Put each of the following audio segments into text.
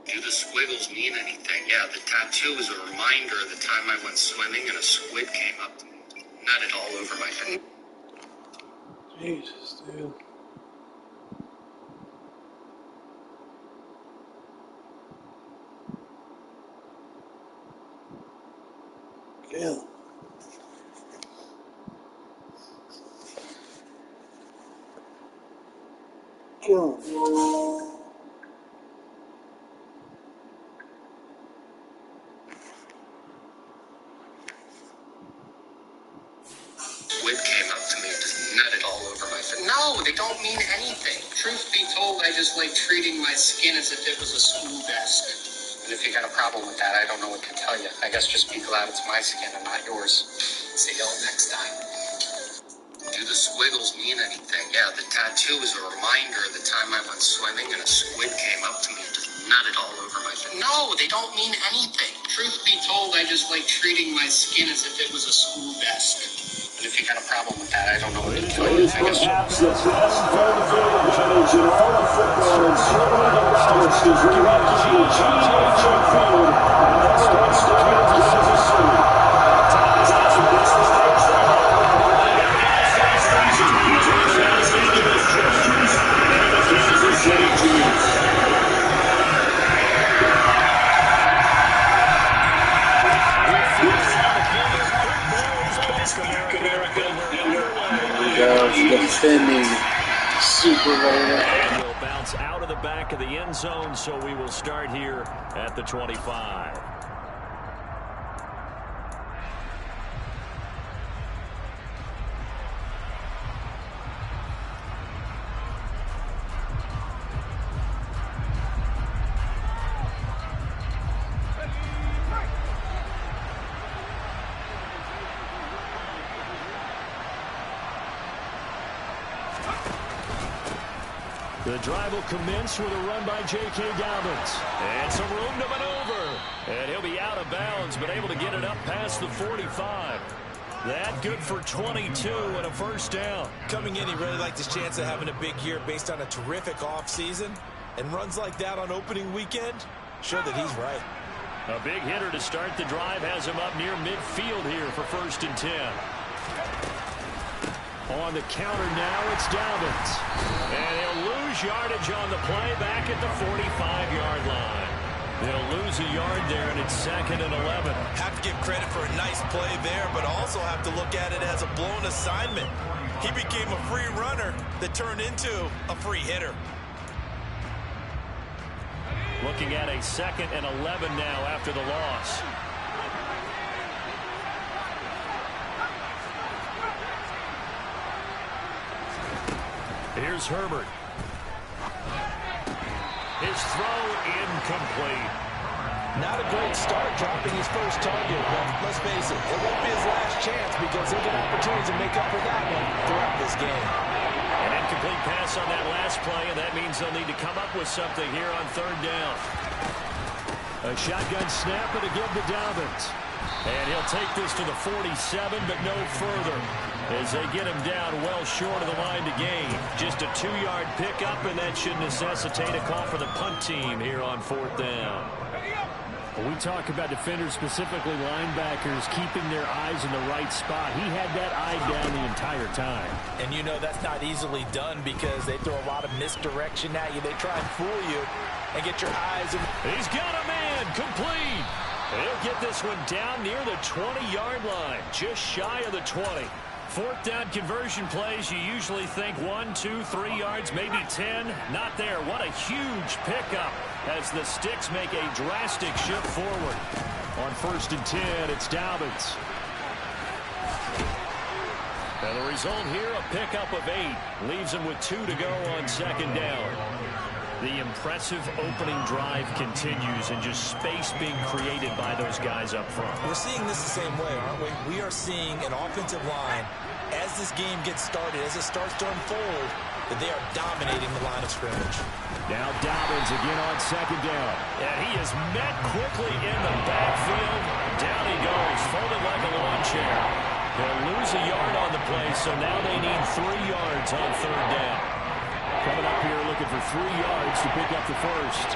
Do the squiggles mean anything? Yeah, the tattoo is a reminder of the time I went swimming and a squid came up to me, nutted all over my face. Jesus, dude. Kill. Kill him. Squid came up to me and just nutted all over my face. No, they don't mean anything. Truth be told, I just like treating my skin as if it was a school desk. And if you got a problem with that, I don't know what to tell you. I guess just be glad it's my skin and not yours. See y'all next time. Do the squiggles mean anything? Yeah, the tattoo is a reminder of the time I went swimming and a squid came up to me and just nutted all over my face. No, they don't mean anything. Truth be told, I just like treating my skin as if it was a school desk. And if you got a problem with that, I don't know what to tell you. I guess perhaps the best home field advantage in all of football, and certainly the loudest is represented by GHF Field, and that starts to Kansas City. Defending Super Bowl. And will bounce out of the back of the end zone, so we will start here at the 25. The drive will commence with a run by J.K. Dobbins. And some room to maneuver. And he'll be out of bounds, but able to get it up past the 45. That good for 22 and a first down. Coming in, he really liked his chance of having a big year based on a terrific offseason. And runs like that on opening weekend show that he's right. A big hitter to start the drive has him up near midfield here for 1st and 10. On the counter now, it's Dobbins. And he'll lose yardage on the play back at the 45-yard line. They'll lose a yard there, and it's 2nd and 11. Have to give credit for a nice play there, but also have to look at it as a blown assignment. He became a free runner that turned into a free hitter. Looking at a 2nd and 11 now after the loss. Here's Herbert. His throw incomplete. Not a great start dropping his first target, but let's face it, it won't be his last chance because he'll get opportunities to make up for that one throughout this game. An incomplete pass on that last play, and that means they'll need to come up with something here on 3rd down. A shotgun snap and a give to Dobbins. And he'll take this to the 47, but no further, as they get him down well short of the line to gain. Just a 2-yard pickup, and that should necessitate a call for the punt team here on 4th down. We talk about defenders, specifically linebackers, keeping their eyes in the right spot. He had that eye down the entire time. And you know that's not easily done because they throw a lot of misdirection at you. They try and fool you and get your eyes. He's got a man, complete. He'll get this one down near the 20-yard line, just shy of the 20. 4th down conversion plays, you usually think 1, 2, 3 yards, maybe 10. Not there. What a huge pickup as the Sticks make a drastic shift forward. On 1st and 10, it's Dobbins. And the result here, a pickup of 8. Leaves him with 2 to go on 2nd down. The impressive opening drive continues, and just space being created by those guys up front. We're seeing this the same way, aren't we? We are seeing an offensive line, as this game gets started, as it starts to unfold, that they are dominating the line of scrimmage. Now Dobbins again on 2nd down. And he is met quickly in the backfield. Down he goes, folded like a lawn chair. He'll lose a yard on the play, so now they need 3 yards on 3rd down. Coming up here looking for 3 yards to pick up the first.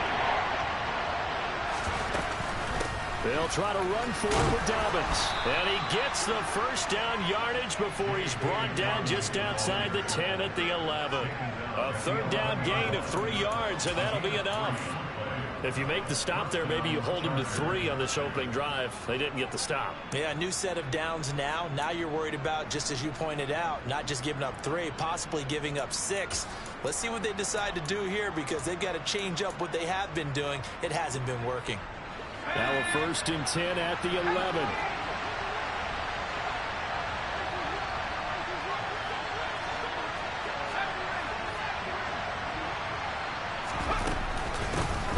They'll try to run for it with Dobbins. And he gets the 1st down yardage before he's brought down just outside the 10 at the 11. A 3rd down gain of 3 yards, and that'll be enough. If you make the stop there, maybe you hold him to 3 on this opening drive. They didn't get the stop. Yeah, a new set of downs now. Now you're worried about, just as you pointed out, not just giving up 3, possibly giving up 6. Let's see what they decide to do here because they've got to change up what they have been doing. It hasn't been working. Now a 1st and 10 at the 11.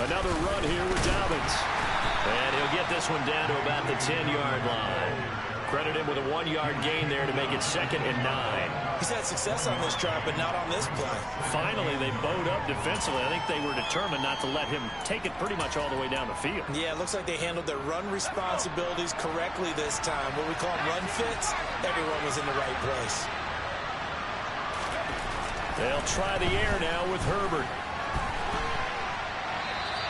Another run here with Dobbins. And he'll get this one down to about the 10-yard line. Credit him with a 1-yard gain there to make it 2nd and 9. He's had success on this drive, but not on this play. Finally, they bowed up defensively. I think they were determined not to let him take it pretty much all the way down the field. Yeah, it looks like they handled their run responsibilities correctly this time. What we call run fits, everyone was in the right place. They'll try the air now with Herbert.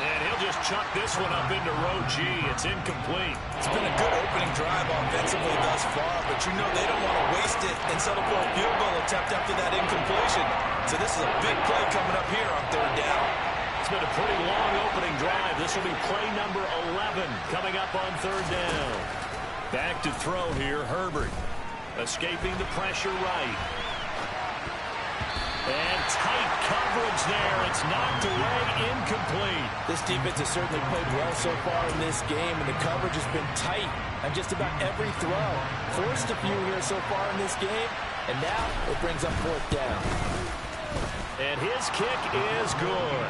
And he'll just chuck this one up into row G. It's incomplete. It's been a good opening drive offensively thus far, but you know they don't want to waste it and settle for a field goal attempt after that incompletion. So this is a big play coming up here on 3rd down. It's been a pretty long opening drive. This will be play number 11 coming up on 3rd down. Back to throw here, Herbert. Escaping the pressure right. And tight coverage there. It's knocked away, incomplete. This defense has certainly played well so far in this game, and the coverage has been tight on just about every throw. Forced a few here so far in this game, and now it brings up 4th down. And his kick is good.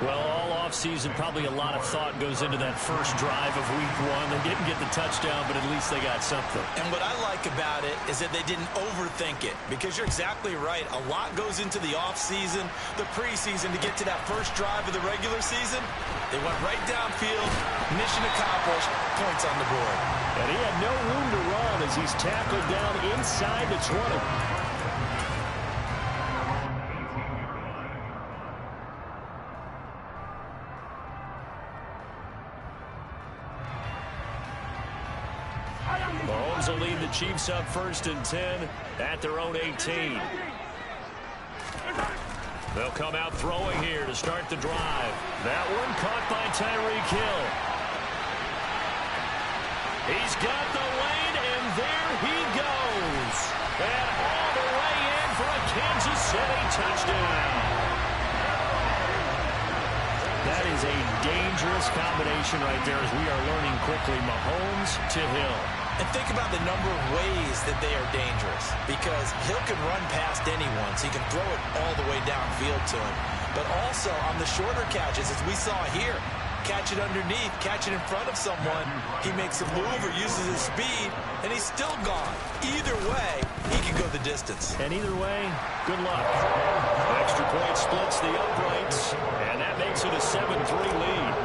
Well, all offseason, probably a lot of thought goes into that first drive of week 1. They didn't get the touchdown, but at least they got something. And what I like about it is that they didn't overthink it, because you're exactly right. A lot goes into the offseason, the preseason, to get to that first drive of the regular season. They went right downfield, mission accomplished, points on the board. And he had no room to run as he's tackled down inside the 20. Mahomes will lead the Chiefs up 1st and 10 at their own 18. They'll come out throwing here to start the drive. That one caught by Tyreek Hill. He's got the lane, and there he goes. And all the way in for a Kansas City touchdown. That is a dangerous combination right there, as we are learning quickly. Mahomes to Hill. And think about the number of ways that they are dangerous, because Hill can run past anyone, so he can throw it all the way downfield to him. But also on the shorter catches, as we saw here, catch it underneath, catch it in front of someone, he makes a move or uses his speed, and he's still gone. Either way, he can go the distance. And either way, good luck. Extra point splits the uprights, and that makes it a 7-3 lead.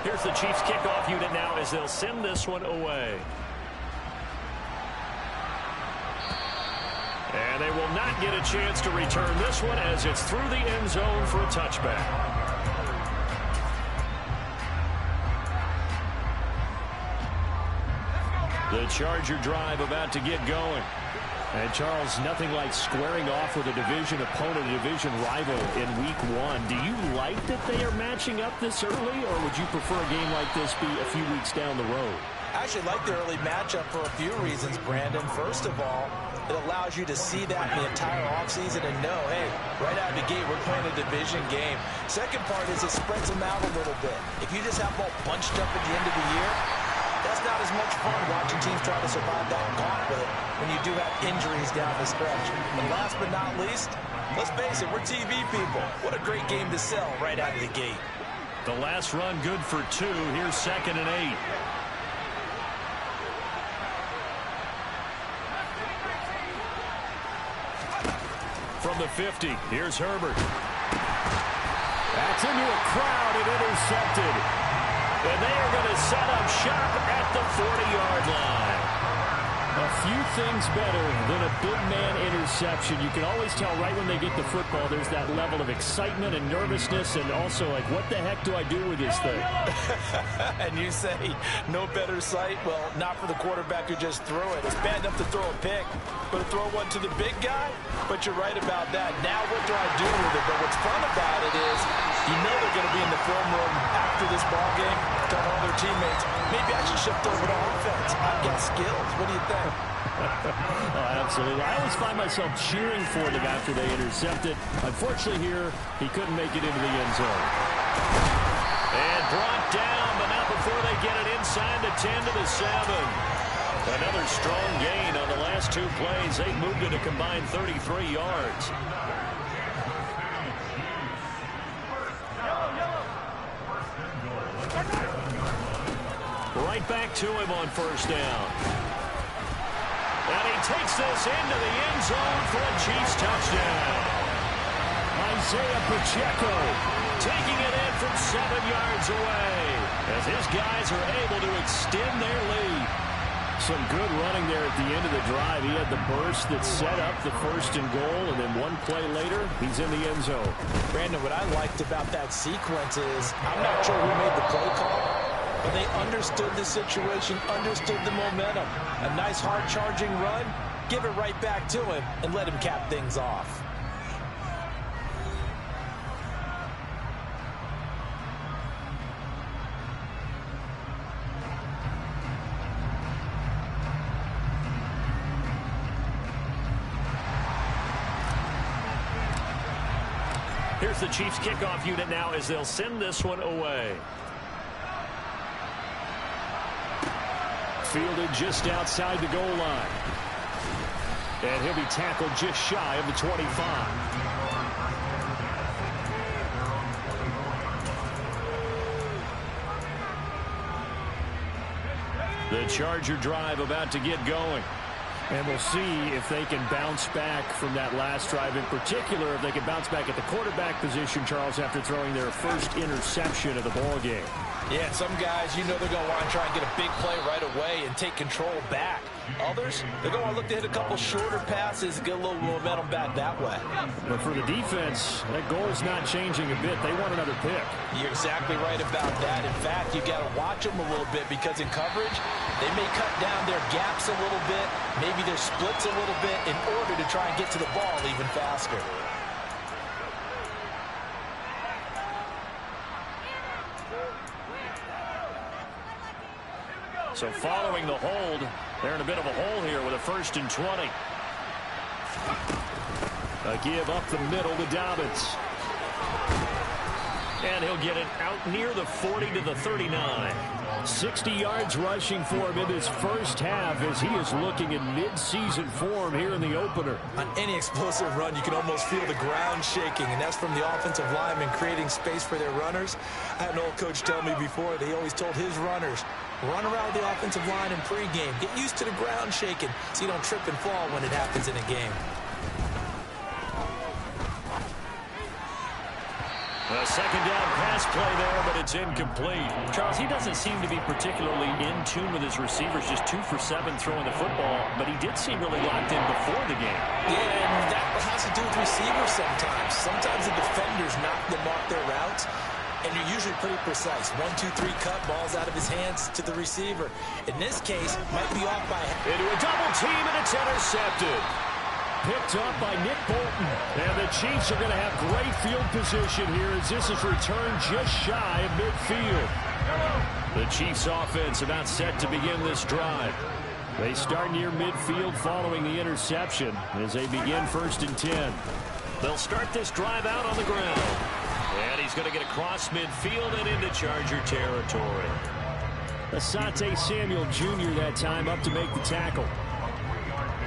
Here's the Chiefs kickoff unit now as they'll send this one away. And they will not get a chance to return this one as it's through the end zone for a touchback. The Charger drive about to get going. And, Charles, nothing like squaring off with a division opponent, a division rival in week 1. Do you like that they are matching up this early, or would you prefer a game like this be a few weeks down the road? I actually like the early matchup for a few reasons, Brandon. First of all, it allows you to see that in the entire offseason and know, hey, right out of the gate, we're playing a division game. Second part is it spreads them out a little bit. If you just have them all bunched up at the end of the year, that's not as much fun watching teams try to survive that gauntlet when you do have injuries down the stretch. And last but not least, let's face it, we're TV people. What a great game to sell right out of the gate. The last run good for 2. Here's 2nd and 8. From the 50, here's Herbert. That's into a crowd and intercepted. And they are going to set up shop at the 40-yard line. A few things better than a big man interception. You can always tell right when they get the football, there's that level of excitement and nervousness, and also like, what the heck do I do with this thing? And you say no better sight? Well, not for the quarterback who just threw it. It's bad enough to throw a pick, but to throw one to the big guy? But you're right about that. Now what do I do with it? But what's fun about it is you know they're going to be in the film room after this ball game, telling all their teammates, maybe I should shift over to offense. I've got skills. What do you think? Oh, absolutely. I always find myself cheering for them after they intercept it. Unfortunately here, he couldn't make it into the end zone. And brought down, but not before they get it inside the 10 to the 7. Another strong gain on the last 2 plays. They've moved it a combined 33 yards. Right back to him on 1st down. And he takes this into the end zone for a Chiefs touchdown. Isaiah Pacheco taking it in from 7 yards away as his guys are able to extend their lead. Some good running there at the end of the drive. He had the burst that set up the 1st and goal, and then one play later, he's in the end zone. Brandon, what I liked about that sequence is I'm not sure who made the play call, but they understood the situation, understood the momentum. A nice hard-charging run, give it right back to him, and let him cap things off. Here's the Chiefs kickoff unit now as they'll send this one away. Fielded just outside the goal line. And he'll be tackled just shy of the 25. The Charger drive about to get going. And we'll see if they can bounce back from that last drive. In particular, if they can bounce back at the quarterback position, Charles, after throwing their first interception of the ball game. Yeah, some guys, you know they're going to want to try and get a big play right away and take control back. Others, they're going to want to look to hit a couple shorter passes, get a little momentum back that way. But for the defense, that goal's not changing a bit. They want another pick. You're exactly right about that. In fact, you got to watch them a little bit because in coverage, they may cut down their gaps a little bit, maybe their splits a little bit in order to try and get to the ball even faster. So following the hold, they're in a bit of a hole here with a 1st and 20. A give up the middle to Dobbins. And he'll get it out near the 40 to the 39. 60 yards rushing for him in his first half as he is looking in mid-season form here in the opener. On any explosive run, you can almost feel the ground shaking, and that's from the offensive linemen creating space for their runners. I had an old coach tell me before that he always told his runners, run around the offensive line in pregame. Get used to the ground shaking so you don't trip and fall when it happens in a game. A second down pass play there, but it's incomplete. Charles, he doesn't seem to be particularly in tune with his receivers, just 2 for 7 throwing the football, but he did seem really locked in before the game. Yeah, and that has to do with receivers sometimes. Sometimes the defenders knock them off their routes, and you're usually pretty precise. 1, 2, 3 cut, balls out of his hands to the receiver. In this case, might be off by... Into a double team, and it's intercepted. Picked up by Nick Bolton. And the Chiefs are going to have great field position here as this is returned just shy of midfield. The Chiefs offense about set to begin this drive. They start near midfield following the interception as they begin 1st and 10. They'll start this drive out on the ground. And he's going to get across midfield and into Charger territory. Asante Samuel Jr. that time up to make the tackle.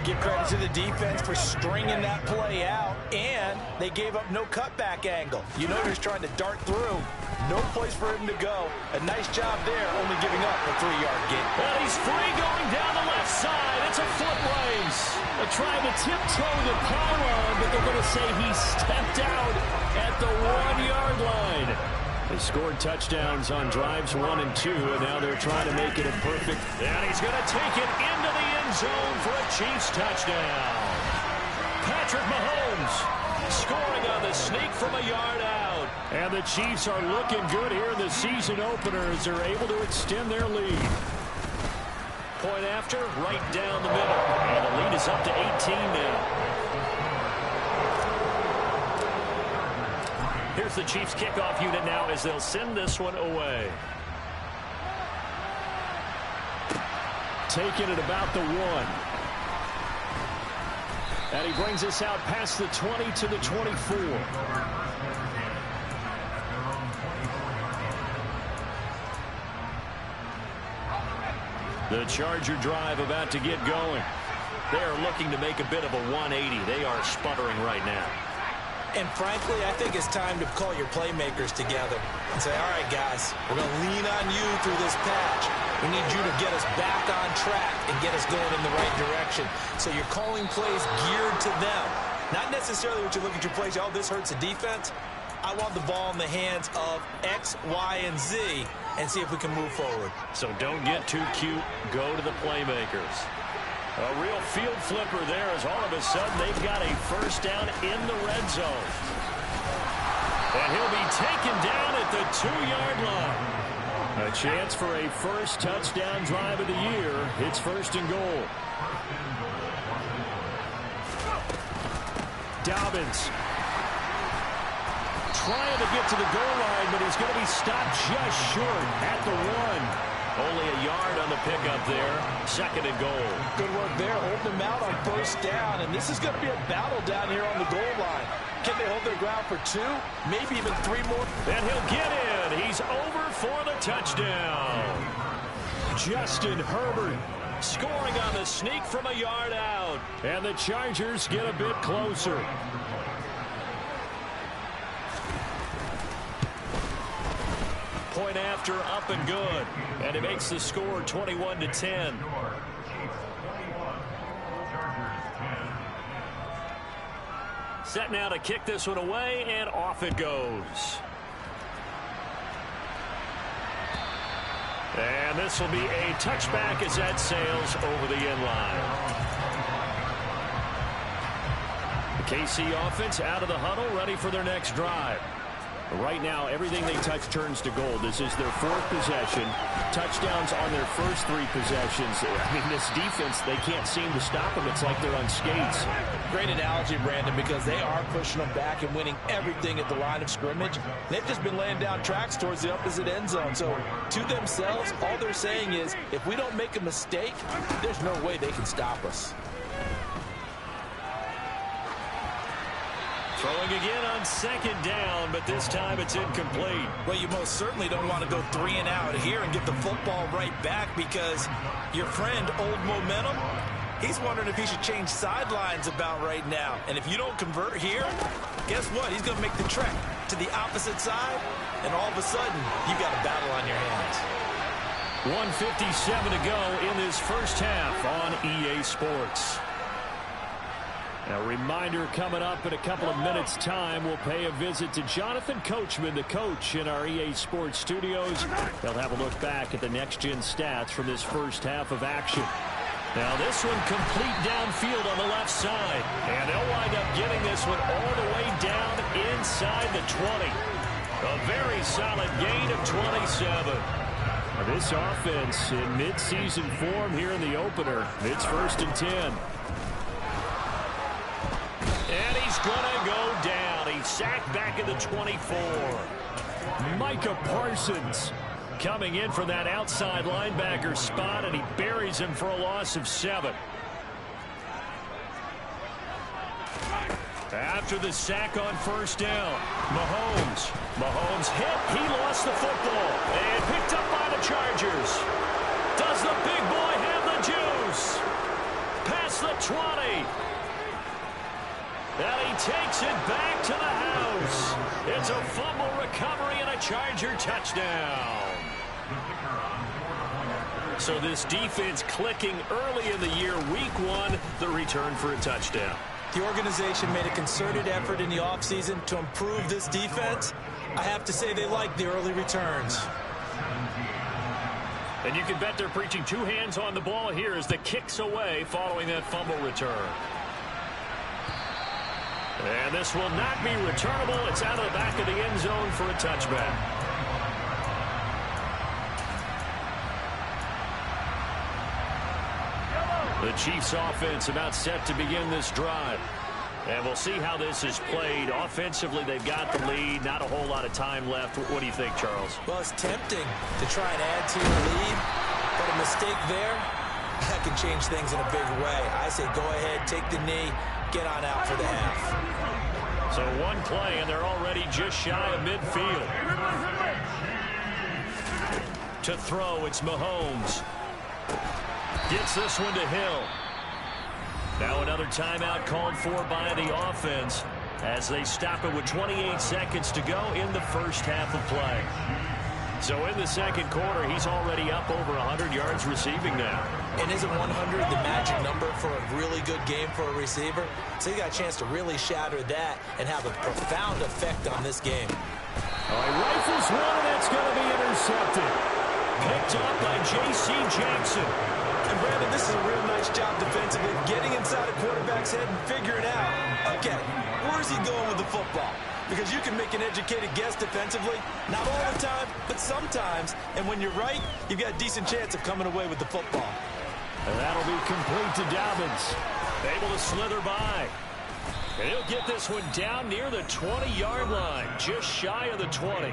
Give credit to the defense for stringing that play out, and they gave up no cutback angle. You know he's trying to dart through. No place for him to go. A nice job there, only giving up a 3-yard gain. And he's free going down the left side. It's a foot race. They're trying to tiptoe the pylon, but they're going to say he stepped out at the 1-yard line. They scored touchdowns on drives 1 and 2, and now they're trying to make it a perfect. And he's going to take it into the end zone for a Chiefs touchdown. Patrick Mahomes scoring on the sneak from a yard out. And the Chiefs are looking good here in the season opener as they're able to extend their lead. Point after, right down the middle. And the lead is up to 18 now. Here's the Chiefs kickoff unit now as they'll send this one away. Taking it about the 1. And he brings us out past the 20 to the 24. The Charger drive about to get going. They are looking to make a bit of a 180. They are sputtering right now. And frankly, I think it's time to call your playmakers together and say, all right, guys, we're going to lean on you through this patch. We need you to get us back on track and get us going in the right direction. So you're calling plays geared to them. Not necessarily what you look at your plays, oh, this hurts the defense. I want the ball in the hands of X, Y, and Z and see if we can move forward. So don't get too cute. Go to the playmakers. A real field flipper there as all of a sudden they've got a first down in the red zone. And he'll be taken down at the 2-yard line. A chance for a first touchdown drive of the year. It's 1st and goal. Dobbins trying to get to the goal line, but he's going to be stopped just short at the 1. Only a yard on the pickup there. 2nd and goal. Good work there. Hold them out on 1st down. And this is going to be a battle down here on the goal line. Can they hold their ground for 2? Maybe even 3 more. And he'll get in. He's over for the touchdown. Justin Herbert scoring on the sneak from a yard out. And the Chargers get a bit closer. Point after, up and good. And it makes the score 21-10. Set now to kick this one away, and off it goes. And this will be a touchback as that sails over the end line. The KC offense out of the huddle, ready for their next drive. Right now, everything they touch turns to gold. This is their 4th possession. Touchdowns on their first 3 possessions. I mean, this defense, they can't seem to stop them. It's like they're on skates. Great analogy, Brandon, because they are pushing them back and winning everything at the line of scrimmage. They've just been laying down tracks towards the opposite end zone. So, to themselves, all they're saying is, if we don't make a mistake, there's no way they can stop us. Throwing again on 2nd down, but this time it's incomplete. Well, you most certainly don't want to go 3 and out here and get the football right back, because your friend, Old Momentum, he's wondering if he should change sidelines about right now. And if you don't convert here, guess what? He's going to make the trek to the opposite side, and all of a sudden, you've got a battle on your hands. 1:57 to go in this first half on EA Sports. A reminder, coming up in a couple of minutes' time, we'll pay a visit to Jonathan Coachman, the coach in our EA Sports studios. They'll have a look back at the next-gen stats from this first half of action. Now this one complete downfield on the left side. And they'll wind up getting this one all the way down inside the 20. A very solid gain of 27. This offense in mid-season form here in the opener. It's 1st and 10. And he's going to go down. He's sacked back at the 24. Micah Parsons coming in for that outside linebacker spot, and he buries him for a loss of 7. After the sack on 1st down, Mahomes hit. He lost the football and picked up by the Chargers. Does the big boy have the juice? Past the 20. And he takes it back to the house. It's a fumble recovery and a Charger touchdown. So this defense clicking early in the year, week 1, the return for a touchdown. The organization made a concerted effort in the offseason to improve this defense. I have to say they like the early returns. And you can bet they're preaching 2 hands on the ball here as the kick's away following that fumble return. And this will not be returnable. It's out of the back of the end zone for a touchback. The Chiefs offense about set to begin this drive. And we'll see how this is played. Offensively, they've got the lead. Not a whole lot of time left. What do you think, Charles? Well, it's tempting to try and add to your lead, but a mistake there, that can change things in a big way. I say go ahead, take the knee, get on out for the half. So 1 play, and they're already just shy of midfield. To throw, it's Mahomes. Gets this one to Hill. Now another timeout called for by the offense as they stop it with 28 seconds to go in the first half of play. So in the second quarter, he's already up over 100 yards receiving now. And isn't 100 the magic number for a really good game for a receiver? So he got a chance to really shatter that and have a profound effect on this game. All right, rifles one, and that's going to be intercepted. Picked up by J.C. Jackson. And Brandon, this is a real nice job defensively, getting inside a quarterback's head and figuring out, okay, where's he going with the football? Because you can make an educated guess defensively, not all the time, but sometimes. And when you're right, you've got a decent chance of coming away with the football. And that'll be complete to Dobbins. Able to slither by. And he'll get this one down near the 20-yard line, just shy of the 20.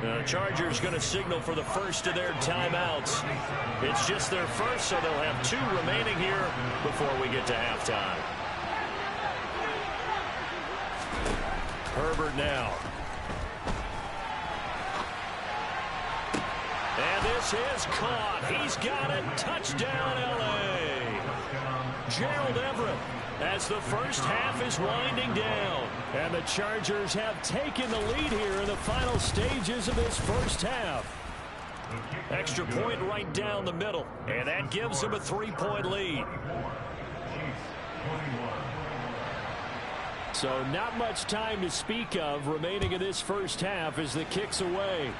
The Chargers going to signal for the first of their timeouts. It's just their first, so they'll have 2 remaining here before we get to halftime. Herbert now. And this is caught. He's got it. Touchdown, L.A. Gerald Everett as the first half is winding down. And the Chargers have taken the lead here in the final stages of this first half. Extra point right down the middle. And that gives them a 3-point lead. So not much time to speak of remaining in this first half as the kick's away.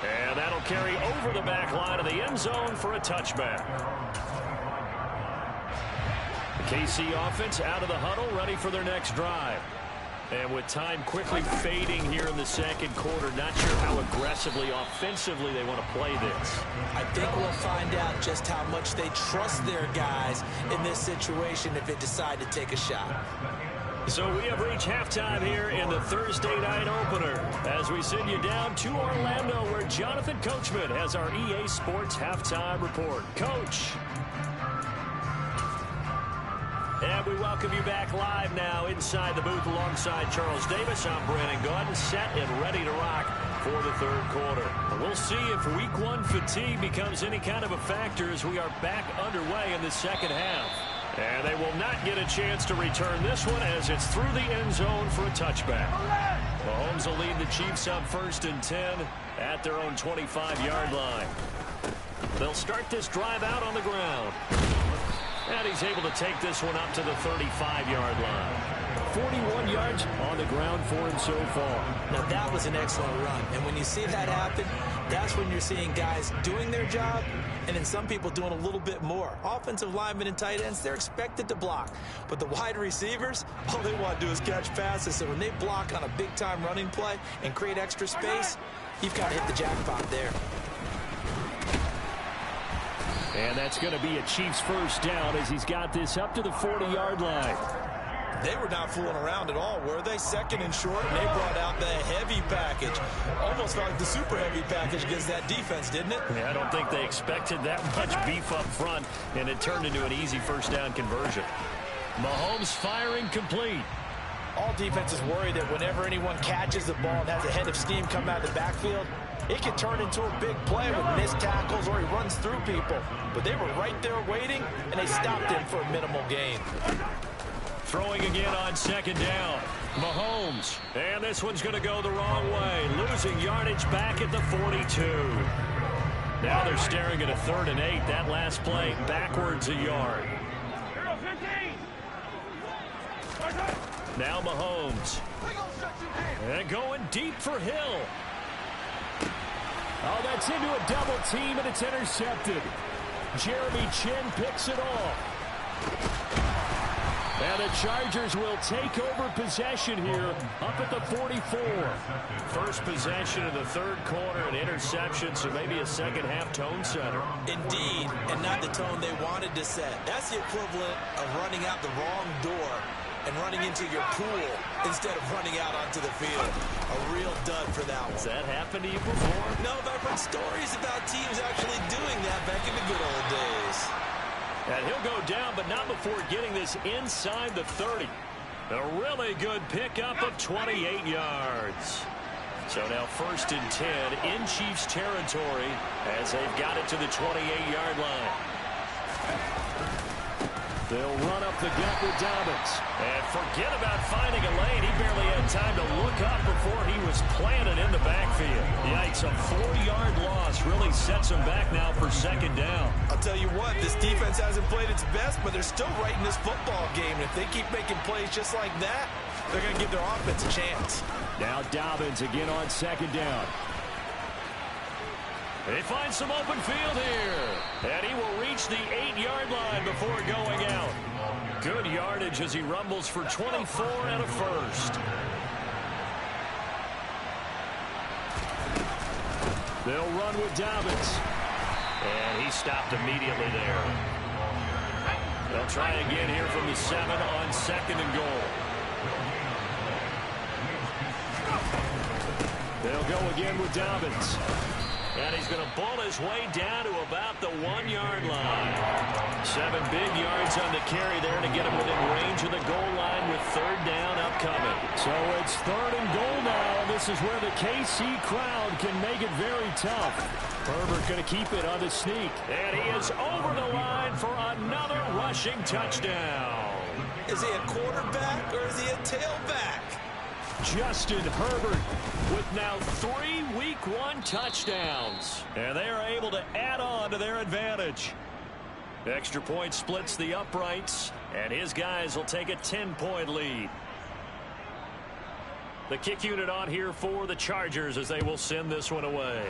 And that'll carry over the back line of the end zone for a touchback. The KC offense out of the huddle, ready for their next drive. And with time quickly fading here in the second quarter, not sure how aggressively, offensively they want to play this. I think we'll find out just how much they trust their guys in this situation if they decide to take a shot. So we have reached halftime here in the Thursday night opener as we send you down to Orlando where Jonathan Coachman has our EA Sports halftime report. Coach. And we welcome you back live now inside the booth alongside Charles Davis. I'm Brandon Gordon, set and ready to rock for the third quarter. We'll see if week one fatigue becomes any kind of a factor as we are back underway in the second half. And they will not get a chance to return this one as it's through the end zone for a touchback. Mahomes will lead the Chiefs up 1st and 10 at their own 25-yard line. They'll start this drive out on the ground. And he's able to take this one up to the 35-yard line. 41 yards on the ground for him so far. Now, that was an excellent run. And when you see that happen, that's when you're seeing guys doing their job and then some people doing a little bit more. Offensive linemen and tight ends, they're expected to block. But the wide receivers, all they want to do is catch passes. So when they block on a big-time running play and create extra space, you've got to hit the jackpot there. And that's going to be a Chiefs first down as he's got this up to the 40-yard line. They were not fooling around at all, were they? 2nd and short, and they brought out the heavy package. Almost felt like the super heavy package against that defense, didn't it? Yeah, I don't think they expected that much beef up front, and it turned into an easy first down conversion. Mahomes firing complete. All defenses worry that whenever anyone catches the ball and has a head of steam come out of the backfield, it can turn into a big play with missed tackles or he runs through people. But they were right there waiting, and they stopped him for a minimal gain. Throwing again on 2nd down. Mahomes. And this one's going to go the wrong way. Losing yardage back at the 42. Now they're staring at a 3rd and 8. That last play backwards a yard. Now Mahomes. And going deep for Hill. Oh, that's into a double team, and it's intercepted. Jeremy Chin picks it off. And the Chargers will take over possession here up at the 44. First possession of the third quarter, an interception, so maybe a second-half tone setter. Indeed, and not the tone they wanted to set. That's the equivalent of running out the wrong door and running into your pool instead of running out onto the field. A real dud for that one. Has that happened to you before? No, but I've heard stories about teams actually doing that back in the good old days. And he'll go down, but not before getting this inside the 30. A really good pickup of 28 yards. So now 1st and 10 in Chiefs territory as they've got it to the 28-yard line. They'll run up the gut with Dobbins. And forget about finding a lane. He barely had time to look up before he was planted in the backfield. Yikes, a 4-yard loss really sets him back now for 2nd down. I'll tell you what, this defense hasn't played its best, but they're still right in this football game. And if they keep making plays just like that, they're going to give their offense a chance. Now Dobbins again on 2nd down. They find some open field here. And he will reach the 8-yard line before going out. Good yardage as he rumbles for 24 and a first. They'll run with Dobbins. And he stopped immediately there. They'll try again here from the 7 on 2nd and goal. They'll go again with Dobbins. And he's going to bull his way down to about the 1-yard line. 7 big yards on the carry there to get him within range of the goal line with 3rd down upcoming. So it's 3rd and goal now. This is where the KC crowd can make it very tough. Herbert going to keep it on the sneak. And he is over the line for another rushing touchdown. Is he a quarterback or is he a tailback? Justin Herbert with now 3 week 1 touchdowns. And they are able to add on to their advantage. Extra point splits the uprights, and his guys will take a 10-point lead. The kick unit on here for the Chargers as they will send this one away.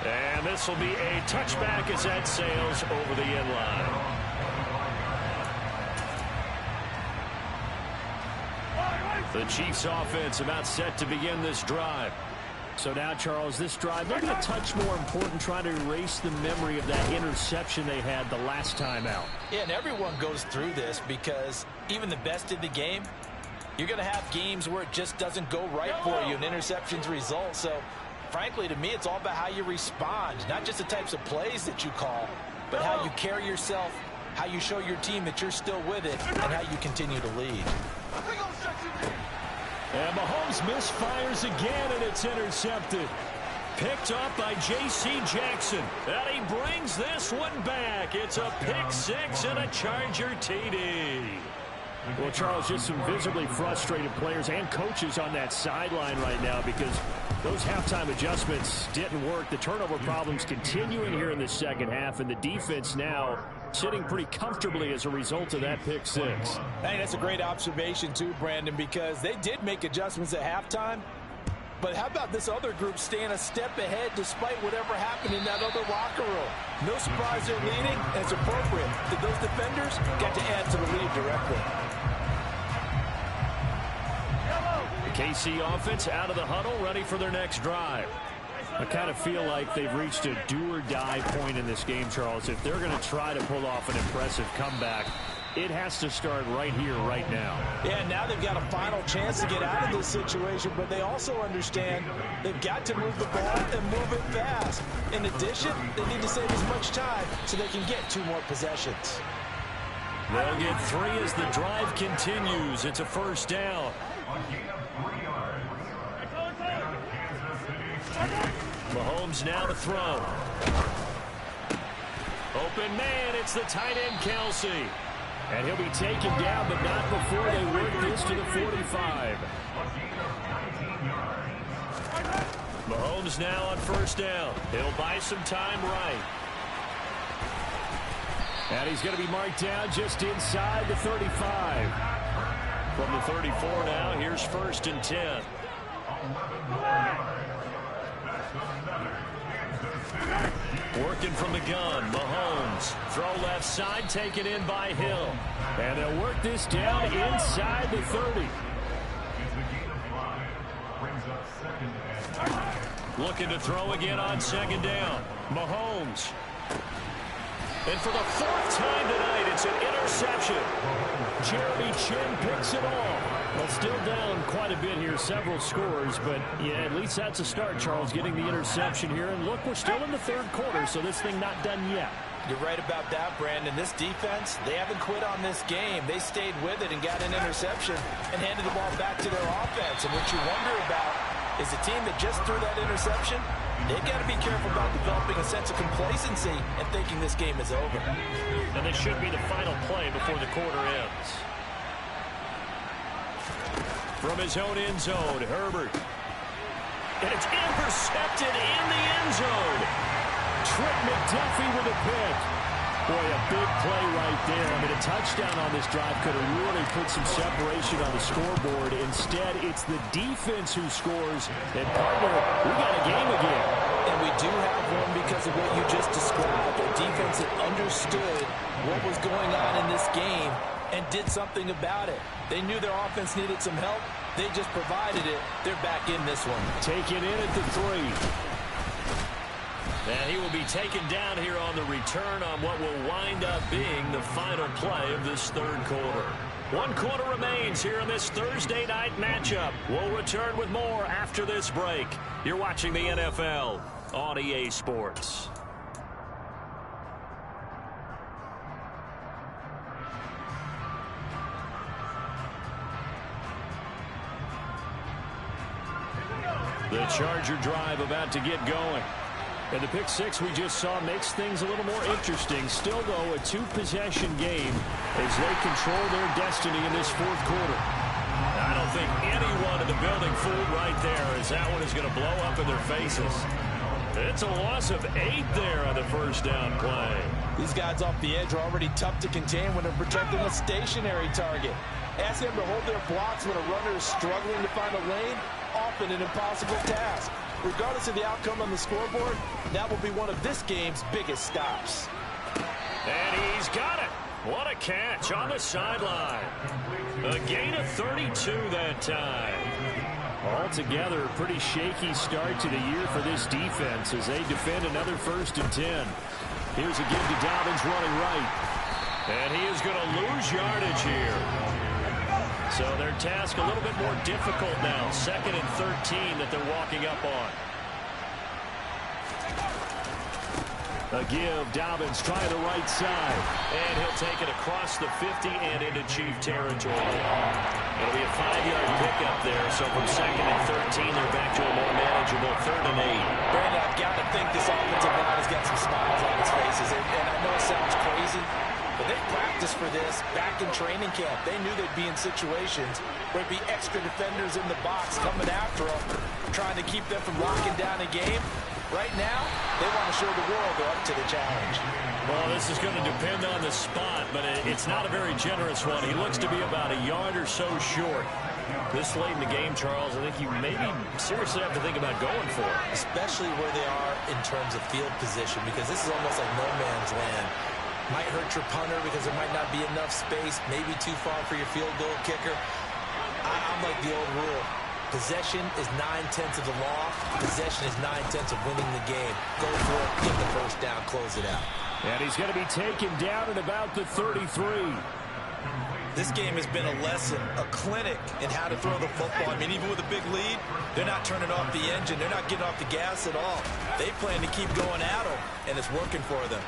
And this will be a touchback as that sails over the end line. The Chiefs offense about set to begin this drive. So now, Charles, this drive maybe a touch more important, trying to erase the memory of that interception they had the last time out. Yeah, and everyone goes through this because even the best in the game, you're going to have games where it just doesn't go right for you and interceptions result. So, frankly, to me, it's all about how you respond, not just the types of plays that you call, but how you carry yourself, how you show your team that you're still with it, and how you continue to lead. And Mahomes misfires again, and it's intercepted. Picked up by J.C. Jackson. And he brings this one back. It's a pick six and a Charger TD. Well, Charles, just some visibly frustrated players and coaches on that sideline right now because those halftime adjustments didn't work. The turnover problems continuing here in the second half, and the defense now sitting pretty comfortably as a result of that pick six. I think that's a great observation too, Brandon, because they did make adjustments at halftime. But how about this other group staying a step ahead despite whatever happened in that other locker room? No surprise they're leading, and it's appropriate that those defenders got to add to the lead directly. The KC offense out of the huddle, ready for their next drive. I kind of feel like they've reached a do-or-die point in this game, Charles. If they're going to try to pull off an impressive comeback, it has to start right here, right now. Yeah, now they've got a final chance to get out of this situation, but they also understand they've got to move the ball and move it fast. In addition, they need to save as much time so they can get 2 more possessions. They'll get 3 as the drive continues. It's a first down. Mahomes now to throw. Open man, it's the tight end Kelsey. And he'll be taken down, but not before they work this to the 45. Mahomes now on first down. He'll buy some time right. And he's going to be marked down just inside the 35. From the 34 now, here's 1st and 10. Working from the gun, Mahomes. Throw left side, taken in by Hill. And they'll work this down inside the 30. Looking to throw again on 2nd down. Mahomes. And for the 4th time tonight, it's an interception. Jeremy Chin picks it off. Well, still down quite a bit here, several scores, but yeah, at least that's a start, Charles, getting the interception here. And look, we're still in the 3rd quarter, so this thing not done yet. You're right about that, Brandon. This defense, they haven't quit on this game. They stayed with it and got an interception and handed the ball back to their offense. And what you wonder about is the team that just threw that interception, they've got to be careful about developing a sense of complacency and thinking this game is over. And this should be the final play before the quarter ends. From his own end zone, Herbert. And it's intercepted in the end zone. Trent McDuffie with a pick. Boy, a big play right there. I mean, a touchdown on this drive could have really put some separation on the scoreboard. Instead, it's the defense who scores. And, partner, we got a game again. And we do have one because of what you just described. A defense that understood what was going on in this game and did something about it. They knew their offense needed some help. They just provided it. They're back in this one. Taken in at the 3. And he will be taken down here on the return on what will wind up being the final play of this 3rd quarter. 1 quarter remains here in this Thursday night matchup. We'll return with more after this break. You're watching the NFL on EA Sports. The Charger drive about to get going. And the pick six we just saw makes things a little more interesting. Still, though, a 2-possession game as they control their destiny in this 4th quarter. I don't think anyone in the building fooled right there, as that one is going to blow up in their faces. It's a loss of 8 there on the 1st down play. These guys off the edge are already tough to contain when they're protecting a stationary target. Ask them to hold their blocks when a runner is struggling to find a lane, often an impossible task. Regardless of the outcome on the scoreboard, that will be one of this game's biggest stops. And he's got it. What a catch on the sideline. A gain of 32 that time. Altogether, a pretty shaky start to the year for this defense as they defend another 1st and 10. Here's a give to Dobbins running right. And he is going to lose yardage here. So their task a little bit more difficult now. 2nd and 13 that they're walking up on. A give, Dobbins trying the right side. And he'll take it across the 50 and into Chief territory. It'll be a 5-yard pickup there. So from 2nd and 13, they're back to a more manageable 3rd and 8. Brandon, I've got to think this offensive line has got some smiles on its faces. And I know it sounds crazy, but they practiced for this back in training camp. They knew they'd be in situations where it'd be extra defenders in the box coming after them, trying to keep them from locking down a game. Right now, they want to show the world they're up to the challenge. Well, this is going to depend on the spot, but it's not a very generous one. He looks to be about a yard or so short. This late in the game, Charles, I think you maybe seriously have to think about going for it. Especially where they are in terms of field position, because this is almost like no man's land. Might hurt your punter because there might not be enough space, maybe too far for your field goal kicker. I'm like the old rule. Possession is 9/10 of the law. Possession is 9/10 of winning the game. Go for it, get the 1st down, close it out. And he's going to be taken down at about the 33. This game has been a lesson, a clinic in how to throw the football. I mean, even with a big lead, they're not turning off the engine. They're not getting off the gas at all. They plan to keep going at them, and it's working for them.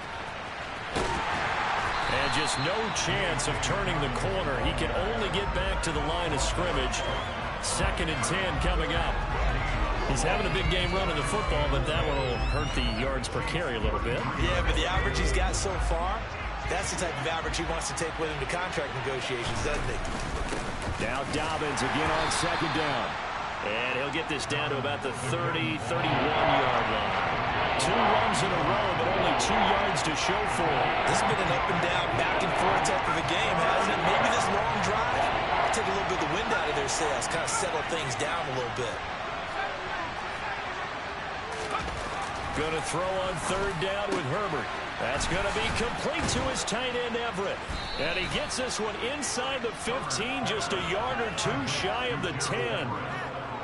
And just no chance of turning the corner. He can only get back to the line of scrimmage. 2nd and 10 coming up. He's having a big game running the football, but that one will hurt the yards per carry a little bit. Yeah, but the average he's got so far, that's the type of average he wants to take with him to contract negotiations, doesn't he? Now Dobbins again on 2nd down. And he'll get this down to about the 30, 31-yard line. 2 runs in a row, but only 2 yards to show for it. This has been an up and down, back and forth type of a game, hasn't it? Maybe this long drive take a little bit of the wind out of their sails, kind of settle things down a little bit. Going to throw on 3rd down with Herbert. That's going to be complete to his tight end, Everett. And he gets this one inside the 15, just a yard or 2 shy of the 10.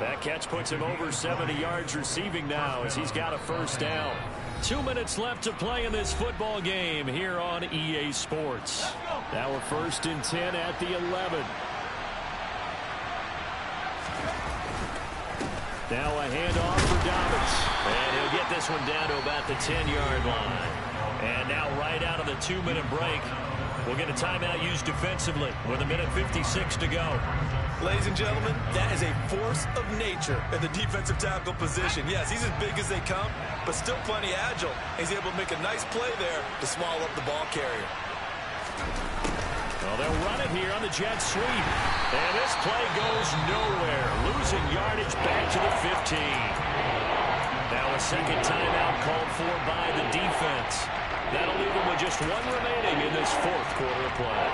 That catch puts him over 70 yards receiving now as he's got a 1st down. 2 minutes left to play in this football game here on EA Sports. Now a 1st and 10 at the 11. Now a handoff for Dobbins. And he'll get this one down to about the 10-yard line. And now right out of the 2-minute break, we'll get a timeout used defensively with 1:56 to go. Ladies and gentlemen, that is a force of nature in the defensive tackle position. Yes, he's as big as they come, but still plenty agile. He's able to make a nice play there to swallow up the ball carrier. Well, they'll run it here on the jet sweep. And this play goes nowhere. Losing yardage back to the 15. Now a 2nd timeout called for by the defense. That'll leave them with just 1 remaining in this 4th quarter of play.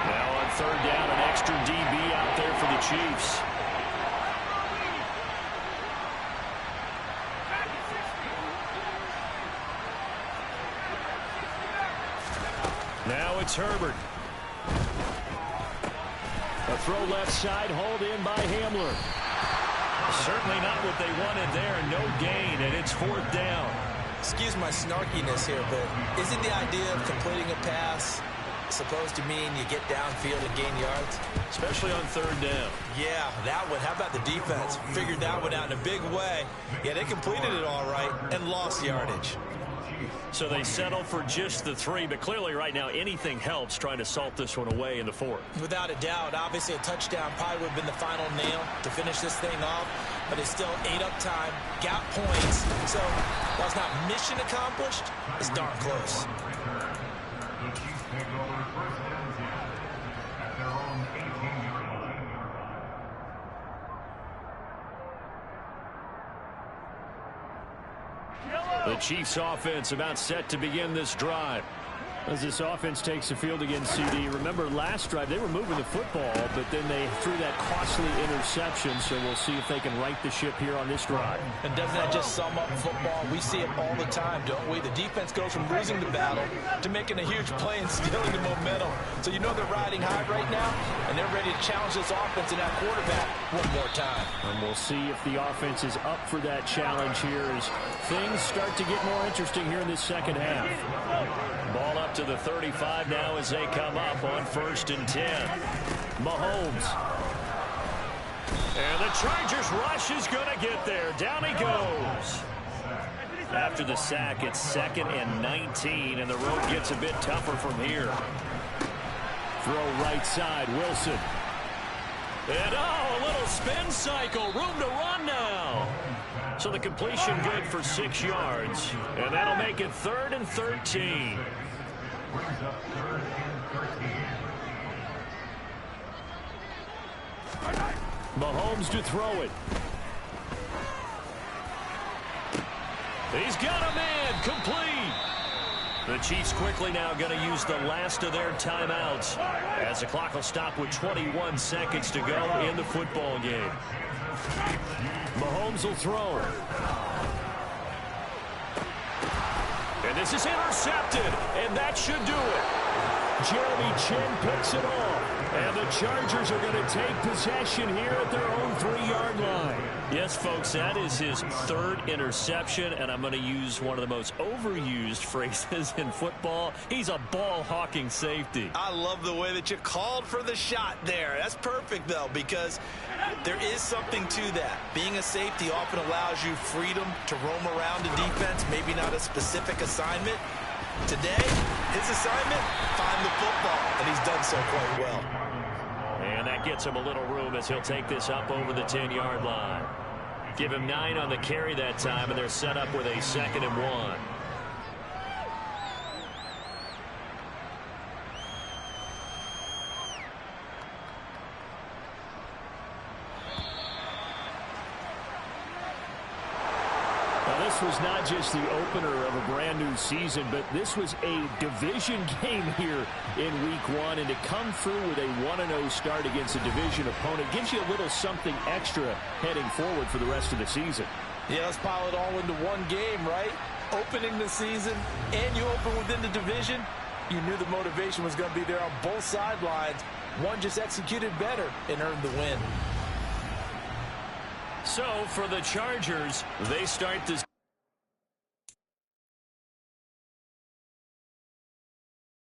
Now on 3rd down, an extra DB out there for the Chiefs. Now it's Herbert. A throw left side, hauled in by Hamler. Certainly not what they wanted there. No gain, and it's 4th down. Excuse my snarkiness here, but isn't the idea of completing a pass supposed to mean you get downfield and gain yards? Especially on 3rd down. Yeah, that one. How about the defense? Figured that one out in a big way. Yeah, they completed it all right and lost yardage. So they settle for just the 3, but clearly right now anything helps trying to salt this one away in the 4th. Without a doubt, obviously a touchdown probably would have been the final nail to finish this thing off, but it's still 8 up time, got points, so while it's not mission accomplished, it's darn close. The Chiefs offense about set to begin this drive. As this offense takes the field against CD, remember last drive they were moving the football, but then they threw that costly interception, so we'll see if they can right the ship here on this drive. And doesn't that just sum up football? We see it all the time, don't we? The defense goes from losing the battle to making a huge play and stealing the momentum. So you know they're riding high right now, and they're ready to challenge this offense and that quarterback one more time. And we'll see if the offense is up for that challenge here as things start to get more interesting here in this second half. Ball up to the 35 now as they come up on 1st and 10. Mahomes. And the Chargers rush is going to get there. Down he goes. After the sack, it's 2nd and 19, and the road gets a bit tougher from here. Throw right side, Wilson. And a little spin cycle. Room to run now. So the completion good for 6 yards. And that'll make it 3rd and 13. Mahomes to throw it. He's got a man. Complete. The Chiefs quickly now going to use the last of their timeouts as the clock will stop with 21 seconds to go in the football game. Mahomes will throw. And this is intercepted, and that should do it. Jeremy Chin picks it off. And the Chargers are going to take possession here at their own 3-yard line. Yes, folks, that is his 3rd interception, and I'm going to use one of the most overused phrases in football. He's a ball-hawking safety. I love the way that you called for the shot there. That's perfect, though, because there is something to that. Being a safety often allows you freedom to roam around in defense, maybe not a specific assignment. Today, his assignment, find the football, and he's done so quite well. And that gets him a little room as he'll take this up over the 10-yard line. Give him 9 on the carry that time, and they're set up with a 2nd and 1. This was not just the opener of a brand new season, but this was a division game here in week 1, and to come through with a 1-0 start against a division opponent gives you a little something extra heading forward for the rest of the season. Yeah, let's pile it all into one game, right? Opening the season, and you open within the division. You knew the motivation was going to be there on both sidelines. One just executed better and earned the win. So for the Chargers, they start this